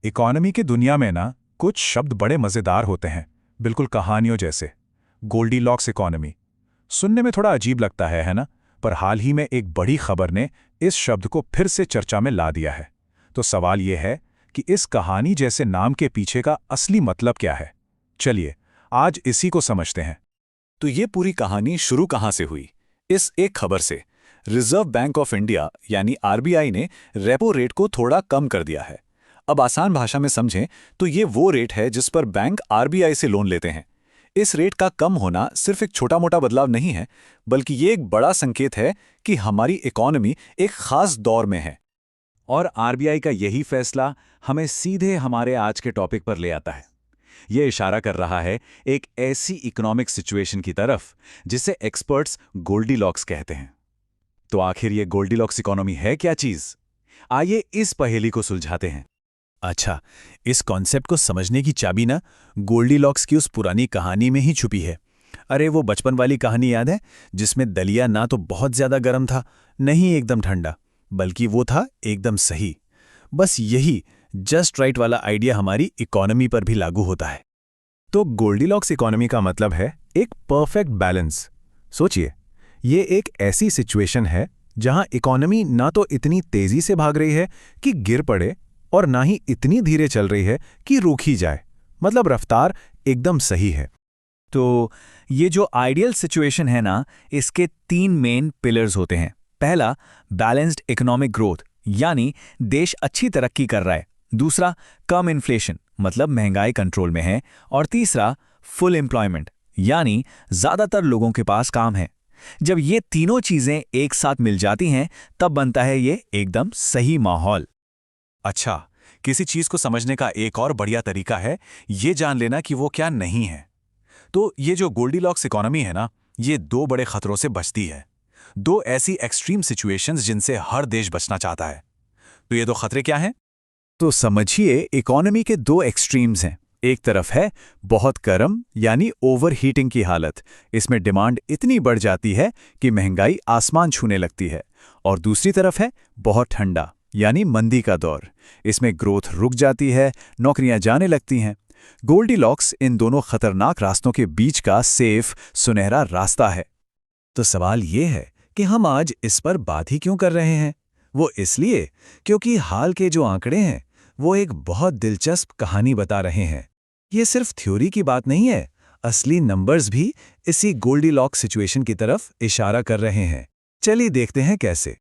Economy की दुनिया में ना कुछ शब्द बड़े मज़ेदार होते हैं, बिल्कुल कहानियों जैसे। गोल्डीलॉक्स इकोनॉमी सुनने में थोड़ा अजीब लगता है ना? पर हाल ही में एक बड़ी खबर ने इस शब्द को फिर से चर्चा में ला दिया है। तो सवाल यह है कि इस कहानी जैसे नाम के पीछे का असली मतलब क्या है। चलिए आज इसी को समझते हैं। तो ये पूरी कहानी शुरू कहाँ से हुई? इस एक खबर से। रिजर्व बैंक ऑफ इंडिया यानी आरबीआई ने रेपो रेट को थोड़ा कम कर दिया है। अब आसान भाषा में समझें तो ये वो रेट है जिस पर बैंक आरबीआई से लोन लेते हैं। इस रेट का कम होना सिर्फ एक छोटा मोटा बदलाव नहीं है, बल्कि ये एक बड़ा संकेत है कि हमारी इकोनॉमी एक खास दौर में है। और आरबीआई का यही फैसला हमें सीधे हमारे आज के टॉपिक पर ले आता है। यह इशारा कर रहा है एक ऐसी इकोनॉमिक सिचुएशन की तरफ जिसे एक्सपर्ट्स गोल्डीलॉक्स कहते हैं। तो आखिर ये गोल्डीलॉक्स इकोनॉमी है क्या चीज? आइए इस पहेली को सुलझाते हैं। अच्छा, इस कॉन्सेप्ट को समझने की चाबी ना गोल्डीलॉक्स की उस पुरानी कहानी में ही छुपी है। अरे वो बचपन वाली कहानी याद है जिसमें दलिया ना तो बहुत ज्यादा गर्म था, नहीं एकदम ठंडा, बल्कि वो था एकदम सही। बस यही जस्ट राइट वाला आइडिया हमारी इकोनॉमी पर भी लागू होता है। तो गोल्डीलॉक्स इकोनॉमी का मतलब है एक परफेक्ट बैलेंस। सोचिए, ये एक ऐसी सिचुएशन है जहां इकोनॉमी ना तो इतनी तेजी से भाग रही है कि गिर पड़े और ना ही इतनी धीरे चल रही है कि रुक ही जाए। मतलब रफ्तार एकदम सही है। तो ये जो आइडियल सिचुएशन है ना, इसके 3 मेन पिलर्स होते हैं। पहला, बैलेंस्ड इकोनॉमिक ग्रोथ, यानी देश अच्छी तरक्की कर रहा है। दूसरा, कम इन्फ्लेशन, मतलब महंगाई कंट्रोल में है। और तीसरा, फुल एम्प्लॉयमेंट, यानी ज्यादातर लोगों के पास काम है। जब ये तीनों चीजें एक साथ मिल जाती हैं, तब बनता है ये एकदम सही माहौल। अच्छा, किसी चीज को समझने का एक और बढ़िया तरीका है ये जान लेना कि वो क्या नहीं है। तो ये जो गोल्डीलॉक्स इकोनॉमी है ना, ये 2 बड़े खतरों से बचती है। 2 ऐसी एक्सट्रीम सिचुएशंस जिनसे हर देश बचना चाहता है। तो ये 2 खतरे क्या हैं? तो समझिए, इकोनॉमी के 2 एक्सट्रीम्स हैं। एक तरफ है बहुत गर्म यानी ओवर हीटिंग की हालत, इसमें डिमांड इतनी बढ़ जाती है कि महंगाई आसमान छूने लगती है। और दूसरी तरफ है बहुत ठंडा यानी मंदी का दौर, इसमें ग्रोथ रुक जाती है, नौकरियां जाने लगती हैं। गोल्डीलॉक्स इन दोनों खतरनाक रास्तों के बीच का सेफ सुनहरा रास्ता है। तो सवाल ये है कि हम आज इस पर बात ही क्यों कर रहे हैं? वो इसलिए क्योंकि हाल के जो आंकड़े हैं वो एक बहुत दिलचस्प कहानी बता रहे हैं। ये सिर्फ थ्योरी की बात नहीं है, असली नंबर्स भी इसी गोल्डीलॉक्स सिचुएशन की तरफ इशारा कर रहे हैं। चलिए देखते हैं कैसे।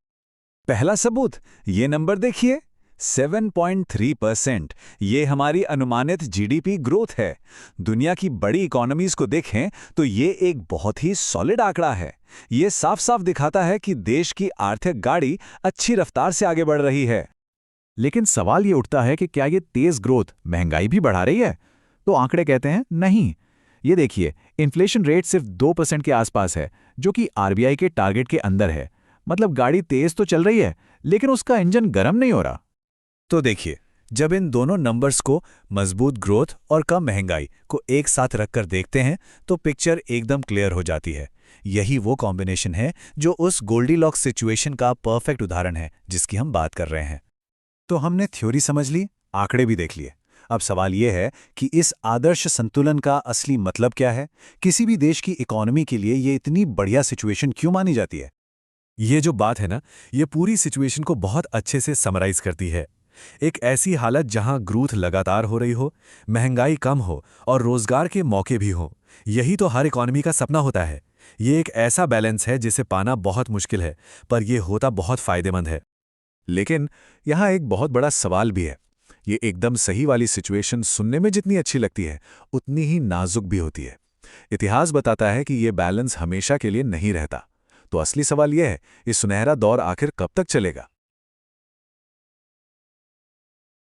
पहला सबूत, ये नंबर देखिए, 7.3%। ये हमारी अनुमानित जीडीपी ग्रोथ है। दुनिया की बड़ी इकोनॉमीज को देखें तो ये एक बहुत ही सॉलिड आंकड़ा है। ये साफ साफ दिखाता है कि देश की आर्थिक गाड़ी अच्छी रफ्तार से आगे बढ़ रही है। लेकिन सवाल ये उठता है कि क्या ये तेज ग्रोथ महंगाई भी बढ़ा रही है? तो आंकड़े कहते हैं नहीं। ये देखिए, इन्फ्लेशन रेट सिर्फ 2% के आसपास है, जो कि आरबीआई के टारगेट के अंदर है। मतलब गाड़ी तेज तो चल रही है, लेकिन उसका इंजन गर्म नहीं हो रहा। तो देखिए, जब इन दोनों नंबर्स को, मजबूत ग्रोथ और कम महंगाई को एक साथ रखकर देखते हैं तो पिक्चर एकदम क्लियर हो जाती है। यही वो कॉम्बिनेशन है जो उस गोल्डीलॉक्स सिचुएशन का परफेक्ट उदाहरण है जिसकी हम बात कर रहे हैं। तो हमने थ्योरी समझ ली, आंकड़े भी देख लिए। अब सवाल यह है कि इस आदर्श संतुलन का असली मतलब क्या है? किसी भी देश की इकोनॉमी के लिए ये इतनी बढ़िया सिचुएशन क्यों मानी जाती है? ये जो बात है ना, ये पूरी सिचुएशन को बहुत अच्छे से समराइज करती है। एक ऐसी हालत जहां ग्रोथ लगातार हो रही हो, महंगाई कम हो और रोजगार के मौके भी हों। यही तो हर इकोनॉमी का सपना होता है। ये एक ऐसा बैलेंस है जिसे पाना बहुत मुश्किल है, पर यह होता बहुत फायदेमंद है। लेकिन यहाँ एक बहुत बड़ा सवाल भी है। ये एकदम सही वाली सिचुएशन सुनने में जितनी अच्छी लगती है, उतनी ही नाजुक भी होती है। इतिहास बताता है कि ये बैलेंस हमेशा के लिए नहीं रहता। तो असली सवाल यह है, ये सुनहरा दौर आखिर कब तक चलेगा?